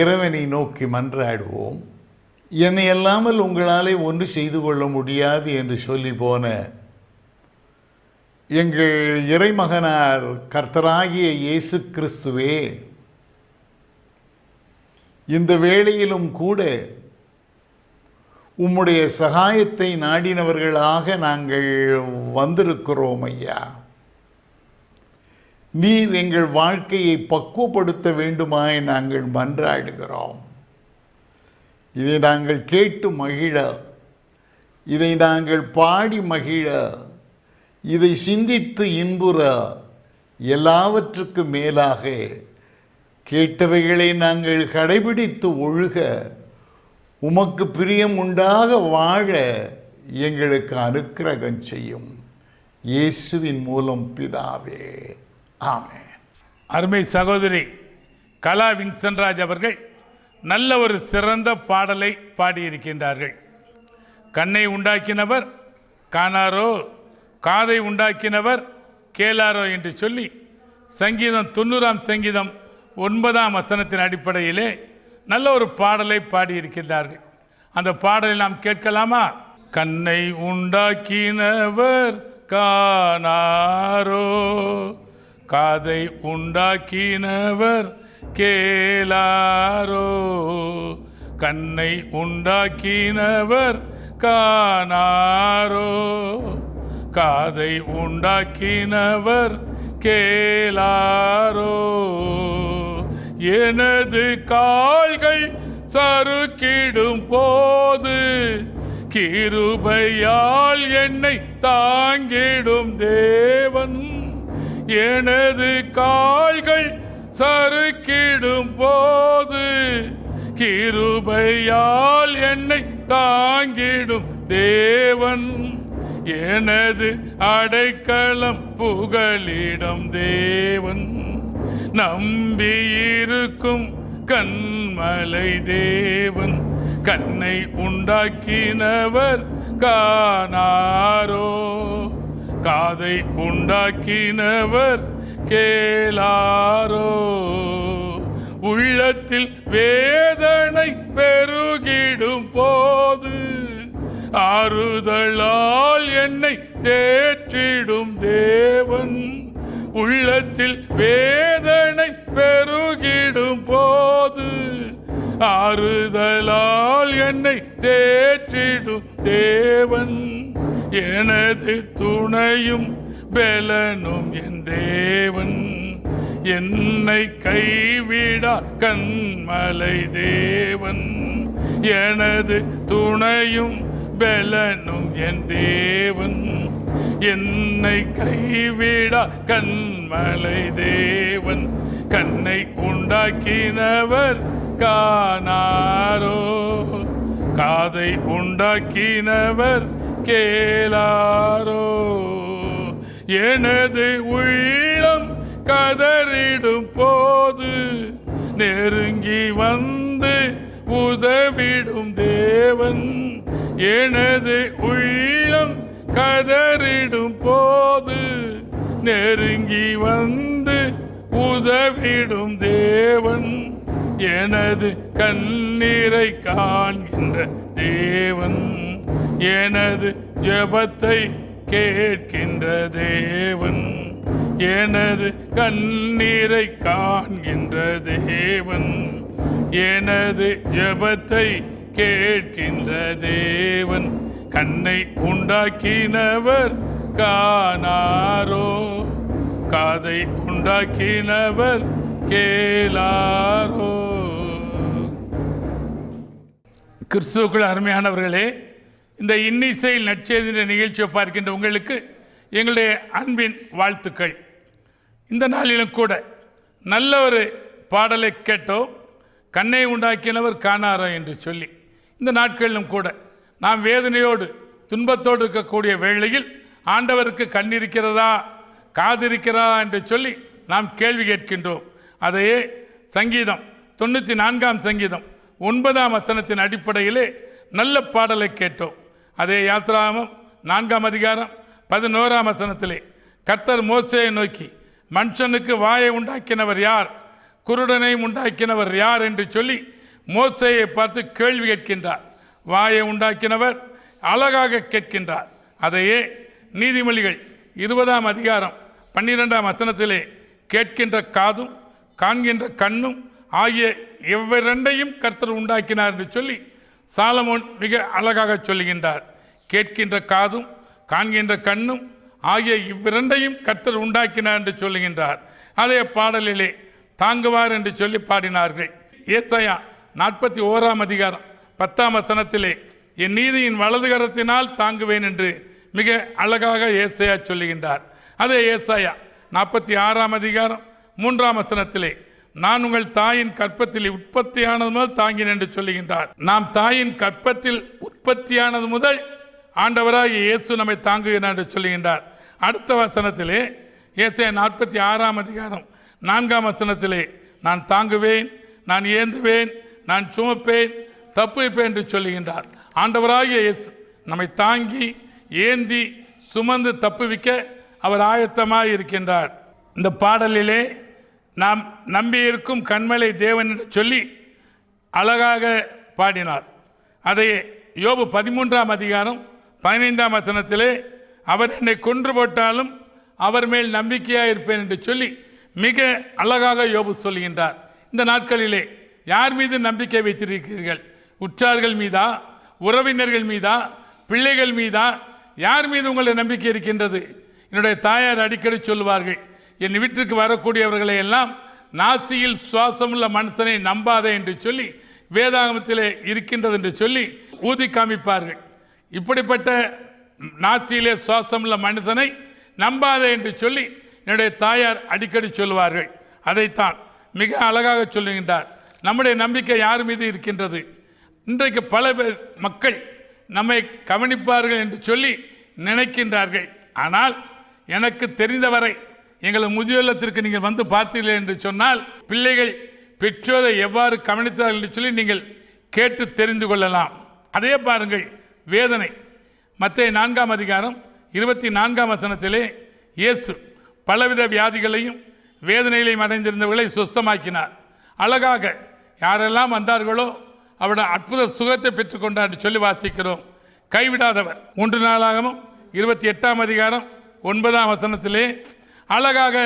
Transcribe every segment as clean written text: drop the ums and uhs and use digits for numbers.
இறைவனை நோக்கி மன்றாடுவோம். என்னை அல்லாமல் உங்களாலே ஒன்று செய்து கொள்ள முடியாது என்று சொல்லி போன எங்கள் இறைமகனார் கர்த்தராகிய இயேசு கிறிஸ்துவே, இந்த வேளையிலும் கூட உம்முடைய சகாயத்தை நாடினவர்களாக நாங்கள் வந்திருக்கிறோம் ஐயா. நீர் எங்கள் வாழ்க்கையை பக்குவப்படுத்த வேண்டுமாய் நாங்கள் மன்றாடுகிறோம். இதை நாங்கள் கேட்டு மகிழ, இதை நாங்கள் பாடி மகிழ, இதை சிந்தித்து இன்புற, எல்லாவற்றுக்கும் மேலாக கேட்டவைகளை நாங்கள் கடைபிடித்து ஒழுக, உமக்கு பிரியம் உண்டாக வாழ எங்களுக்கு அனுக்கிரகம் செய்யும். இயேசுவின் மூலம் பிதாவே, ஆமென். அருமை சகோதரி கலா வின்சென்ராஜ் அவர்கள் நல்ல ஒரு சிறந்த பாடலை பாடியிருக்கின்றார்கள். கண்ணை உண்டாக்கினவர் காணாரோ, காதை உண்டாக்கினவர் கேளாரோ என்று சொல்லி சங்கீதம் 90ஆம் சங்கீதம் 9ஆம் வசனத்தின் அடிப்படையிலே நல்ல ஒரு பாடலை பாடியிருக்கின்றார்கள். அந்த பாடலை நாம் கேட்கலாமா? கண்ணை உண்டாக்கினவர் காணாரோ, காதை உண்டாக்கினவர் கேளாரோ, கண்ணை உண்டாக்கினவர் காணாரோ, காதை உண்டாக்கினவர் கேளாரோ. எனது கால்கள் சறுக்கிடும் போது கிருபையால் என்னை தாங்கிடும் தேவன். எனது கால்கள் சறுக்கிடும் போது கிருபையால் என்னை தாங்கிடும் தேவன். எனது அடைக்கலம் புகலிடம் தேவன். நம்பியிருக்கும் கண்மலை தேவன். கண்ணை உண்டாக்கினவர் காணாரோ, காதை உண்டாக்கினவர் கேளாரோ. உள்ளத்தில் வேதனை பெருகிடும் போது ஆறுதலால் என்னை தேற்றிடும் தேவன். உள்ளத்தில் வேதனை பெருகிடும் போது ஆறுதலால் என்னை தேற்றிடும் தேவன். எனது துணையும் பெலனும் என் தேவன். என்னை கைவிடா கண்மலை தேவன். எனது துணையும் பெலனும் என் தேவன். என்னை கைவிடா கண்மலை தேவன். கண்ணை உண்டாக்கினவர் காணாரோ, காதை உண்டாக்கினவர் கேளாரோ. எனது உள்ளம் கதறிடும் போது நெருங்கி வந்து உதவிடும் தேவன். எனது உள்ளம் கதறிடும் போது நெருங்கி வந்து உதவிடும் தேவன். எனது கண்ணீரை காண்கின்ற தேவன். எனது ஜெபத்தை கேட்கின்ற தேவன். எனது கண்ணீரை காண்கின்ற தேவன். எனது ஜெபத்தை கேட்கின்ற தேவன். கண்ணை உண்டாக்கினவர் காணாரோ, காதை உண்டாக்கினவர் கேளாரோ. கிறிஸ்துவுக்குள் அருமையானவர்களே, இந்த இன்னிசையில் நற்செய்தி நிகழ்ச்சியை பார்க்கின்ற உங்களுக்கு எங்களுடைய அன்பின் வாழ்த்துக்கள். இந்த நாளிலும் கூட நல்ல ஒரு பாடலை கேட்டோம். கண்ணை உண்டாக்கினவர் காணாரோ என்று சொல்லி இந்த நாட்களிலும் கூட நாம் வேதனையோடு துன்பத்தோடு இருக்கக்கூடிய வேளையில் ஆண்டவருக்கு கண் இருக்கிறதா, காது இருக்கிறதா என்று சொல்லி நாம் கேள்வி கேட்கின்றோம். அதையே சங்கீதம் 94ஆம் சங்கீதம் 9ஆம் வசனத்தின் அடிப்படையிலே நல்ல பாடலை கேட்டோம். அதே யாத்ராகமம் 4ஆம் அதிகாரம் 11ஆம் வசனத்திலே கர்த்தர் மோசேயை நோக்கி, மனுஷனுக்கு வாயை உண்டாக்கினவர் யார்? குருடனையும் உண்டாக்கினவர் யார் என்று சொல்லி மோசேயை பார்த்து கேள்வி கேட்கின்றார். வாயை உண்டாக்கினவர் அழகாக கேட்கின்றார். அதையே நீதிமொழிகள் 20ஆம் அதிகாரம் 12ஆம் வசனத்திலே கேட்கின்ற காதும் காண்கின்ற கண்ணும் ஆகிய இவ்விரண்டையும் கர்த்தர் உண்டாக்கினார் என்று சொல்லி சாலமோன் மிக அழகாக சொல்லுகின்றார். கேட்கின்ற காதும் காண்கின்ற கண்ணும் ஆகிய இவ்விரண்டையும் கர்த்தர் உண்டாக்கினார் என்று சொல்லுகின்றார். அதே பாடலிலே தாங்குவார் என்று சொல்லி பாடினார்கள். ஏசாயா 41ஆம் அதிகாரம் 10ஆம் வசனத்திலே என் நீதியின் வலது கரத்தினால் தாங்குவேன் என்று மிக அழகாக ஏசாயா சொல்லுகின்றார். அதே ஏசாயா 46ஆம் அதிகாரம் 3ஆம் வசனத்திலே நான் உங்கள் தாயின் கற்பத்தில் உற்பத்தியானது முதல் தாங்கினேன் என்று சொல்லுகின்றார். நாம் தாயின் கற்பத்தில் உற்பத்தியானது முதல் ஆண்டவராகிய இயேசு நம்மை தாங்குகிறார் என்று சொல்லுகின்றார். அடுத்த வசனத்திலே ஏசாயா 46ஆம் அதிகாரம் 4ஆம் வசனத்திலே நான் தாங்குவேன், நான் ஏந்துவேன், நான் சுமப்பேன், தப்புவிப்பேன் என்று சொல்லுகின்றார். ஆண்டவராகிய இயேசு நம்மை தாங்கி ஏந்தி சுமந்து தப்புவிக்க அவர் ஆயத்தமாக இருக்கின்றார். இந்த பாடலிலே நாம் நம்பியிருக்கும் கண்மலை தேவன் என்று சொல்லி அழகாக பாடினார். அதை யோபு 13ஆம் அதிகாரம் 15ஆம் வசனத்திலே அவர் என்னை கொன்று போட்டாலும் அவர் மேல் நம்பிக்கையாக இருப்பேன் என்று சொல்லி மிக அழகாக யோபு சொல்கின்றார். இந்த நாட்களிலே யார் மீது நம்பிக்கை வைத்திருக்கிறீர்கள்? உற்றார்கள் மீதா, உறவினர்கள் மீதா, பிள்ளைகள் மீதா, யார் மீது உங்களுடைய நம்பிக்கை இருக்கின்றது? என்னுடைய தாயார் அடிக்கடி சொல்லுவார்கள், என் வீட்டிற்கு வரக்கூடியவர்களை எல்லாம் நாசியில் சுவாசமுள்ள மனுஷனை நம்பாதே என்று சொல்லி வேதாகமத்திலே இருக்கின்றது என்று சொல்லி ஊதி காமிப்பார்கள். இப்படிப்பட்ட நாசியிலே சுவாசமுள்ள மனுஷனை நம்பாதே என்று சொல்லி என்னுடைய தாயார் அடிக்கடி சொல்லுவார்கள். அதைத்தான் மிக அழகாக சொல்லுகின்றார். நம்முடைய நம்பிக்கை யார் மீது இருக்கின்றது? இன்றைக்கு பல பேர் மக்கள் நம்மை கவனிப்பார்கள் என்று சொல்லி நினைக்கின்றார்கள். ஆனால் எனக்கு தெரிந்தவரை எங்கள் முதியோல்லத்திற்கு நீங்கள் வந்து பார்த்தீர்கள் என்று சொன்னால் பிள்ளைகள் பெற்றோரை எவ்வாறு கவனித்தார்கள் என்று சொல்லி நீங்கள் கேட்டு தெரிந்து கொள்ளலாம். அதே பாருங்கள், வேதனை. மத்தேயு 4ஆம் அதிகாரம் 24ஆம் வசனத்திலே இயேசு பலவித வியாதிகளையும் வேதனைகளையும் அடைந்திருந்தவர்களை சுஸ்தமாக்கினார். அழகாக யாரெல்லாம் வந்தார்களோ அவருடைய அற்புத சுகத்தை பெற்றுக்கொண்டார் என்று சொல்லி வாசிக்கிறோம். கைவிடாதவர் 3 நாளாகவும் 28ஆம் அதிகாரம் 9ஆம் வசனத்திலே அழகாக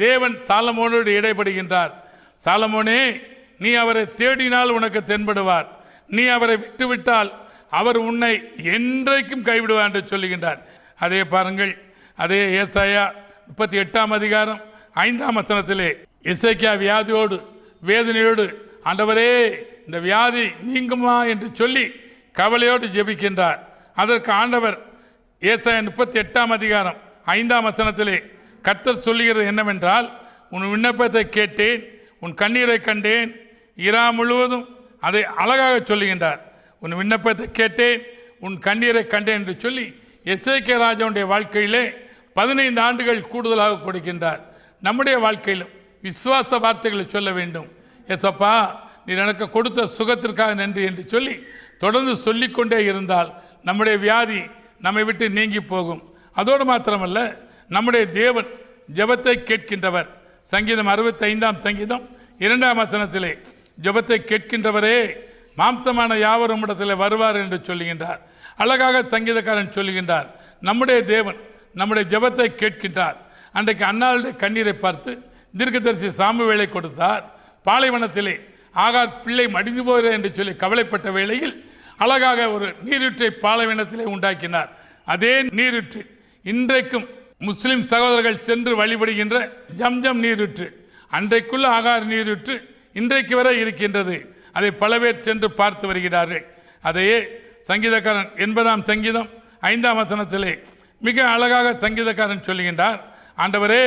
தேவன் சாலமோனோடு இடைப்படுகின்றார். சாலமோனே, நீ அவரை தேடினால் உனக்கு தென்படுவார், நீ அவரை விட்டுவிட்டால் அவர் உன்னை என்றைக்கும் கைவிடுவார் என்று சொல்லுகின்றார். அதே பாருங்கள், அதே ஏசாயா 38ஆம் அதிகாரம் 5ஆம் வசனத்திலே எசேக்கியா வியாதியோடு வேதனையோடு ஆண்டவரே இந்த வியாதி நீங்குமா என்று சொல்லி கவலையோடு ஜெபிக்கின்றார். அதற்கு ஆண்டவர் ஏசாயா 38ஆம் அதிகாரம் 5ஆம் வசனத்திலே கர்த்தர் சொல்லுகிறது என்னவென்றால், உன் விண்ணப்பத்தை கேட்டேன், உன் கண்ணீரை கண்டேன். இரா முழுவதும் அதை அழகாக சொல்லுகின்றார். உன் விண்ணப்பத்தை கேட்டேன், உன் கண்ணீரை கண்டேன் என்று சொல்லி எசேக்கியா ராஜாவுடைய வாழ்க்கையிலே 15 ஆண்டுகள் கூடுதலாக கொடுக்கின்றார். நம்முடைய வாழ்க்கையிலும் விசுவாச வார்த்தைகளை சொல்ல வேண்டும். ஏசப்பா, நீர் எனக்கு கொடுத்த சுகத்திற்காக நன்றி என்று சொல்லி தொடர்ந்து சொல்லிக்கொண்டே இருந்தால் நம்முடைய வியாதி நம்மை விட்டு நீங்கி போகும். அதோடு மாத்திரமல்ல, நம்முடைய தேவன் ஜெபத்தை கேட்கின்றவர். சங்கீதம் 65ஆம் சங்கீதம் 2ஆம் வசனத்திலே ஜெபத்தை கேட்கின்றவரே மாம்சமான யாவரும் இடத்தில் வருவார் என்று சொல்லுகின்றார். அழகாக சங்கீதக்காரன் சொல்லுகின்றார், நம்முடைய தேவன் நம்முடைய ஜெபத்தை கேட்கின்றார். அன்றைக்கு அன்னாளுடைய கண்ணீரை பார்த்து தீர்க்கதரிசி சாமுவேலை கொடுத்தார். பாலைவனத்திலே ஆகார் பிள்ளை மடிந்து போகிறது என்று சொல்லி கவலைப்பட்ட வேளையில் அழகாக ஒரு நீரூற்றை பாலைவனத்திலே உண்டாக்கினார். அதே நீரூற்று இன்றைக்கும் முஸ்லிம் சகோதரர்கள் சென்று வழிபடுகின்ற ஜம்ஜம் நீரூற்று, அன்றைக்குள்ள ஆகார் நீரூற்று இன்றைக்கு வரை இருக்கின்றது. அதை பல பேர் சென்று பார்த்து வருகிறார்கள். அதையே சங்கீதக்காரன் 80ஆம் சங்கீதம் 5ஆம் வசனத்திலே மிக அழகாக சங்கீதக்காரன் சொல்லுகின்றார், ஆண்டவரே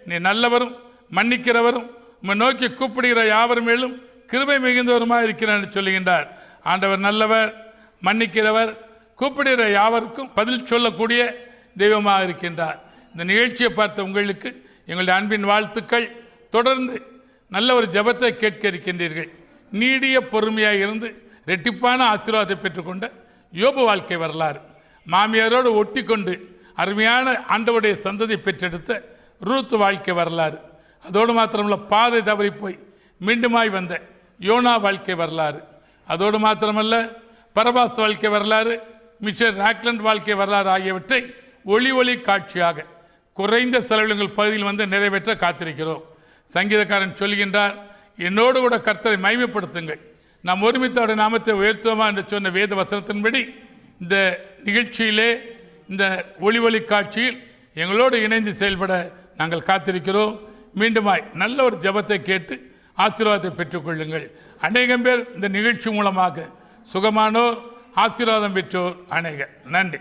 நீ நல்லவரும் மன்னிக்கிறவரும் உம்மை நோக்கி கூப்பிடுகிற யாவர் மேலும் கிருபை மிகுந்தவருமாக இருக்கிறார் என்று சொல்லுகின்றார். ஆண்டவர் நல்லவர், மன்னிக்கிறவர், கூப்பிடுகிற யாவருக்கும் பதில் சொல்லக்கூடிய தெய்வமாக இருக்கின்றார். இந்த நிகழ்ச்சியை பார்த்த உங்களுக்கு எங்களுடைய அன்பின் வாழ்த்துக்கள். தொடர்ந்து நல்ல ஒரு ஜெபத்தை கேட்க இருக்கின்றீர்கள். நீடிய பொறுமையாக இருந்து ரெட்டிப்பான ஆசீர்வாதத்தை பெற்றுக்கொண்ட யோபு வாழ்க்கை வரலாறு, மாமியாரோடு ஒட்டி கொண்டு அருமையான ஆண்டவருடைய சந்ததி பெற்றெடுத்த ரூத் வாழ்க்கை வரலாறு, அதோடு மாத்திரமல்ல பாதை தவறி போய் மீண்டுமாய் வந்த யோனா வாழ்க்கை வரலாறு, அதோடு மாத்திரமல்ல பரபாஸ் வாழ்க்கை வரலாறு, மிஸ்டர் ராக்லண்ட் வாழ்க்கை வரலாறு ஆகியவற்றை ஒளி காட்சியாக குறைந்த செலவினங்கள் பகுதியில் வந்து நிறைவேற்ற காத்திருக்கிறோம். சங்கீதக்காரன் சொல்கின்றார், என்னோடு கூட கர்த்தரை மகிமைப்படுத்துங்கள், நாம் ஒருமித்தோட நாமத்தை உயர்த்துவோமா என்று சொன்ன வேத வசனத்தின்படி இந்த நிகழ்ச்சியிலே இந்த ஒளி காட்சியில் எங்களோடு இணைந்து செயல்பட நாங்கள் காத்திருக்கிறோம். மீண்டுமாய் நல்ல ஒரு ஜெபத்தை கேட்டு ஆசீர்வாதத்தை பெற்றுக்கொள்ளுங்கள். அநேகம் பேர் இந்த நிகழ்ச்சி மூலமாக சுகமானோர், ஆசீர்வாதம் பெற்றோர் அநேகர். நன்றி.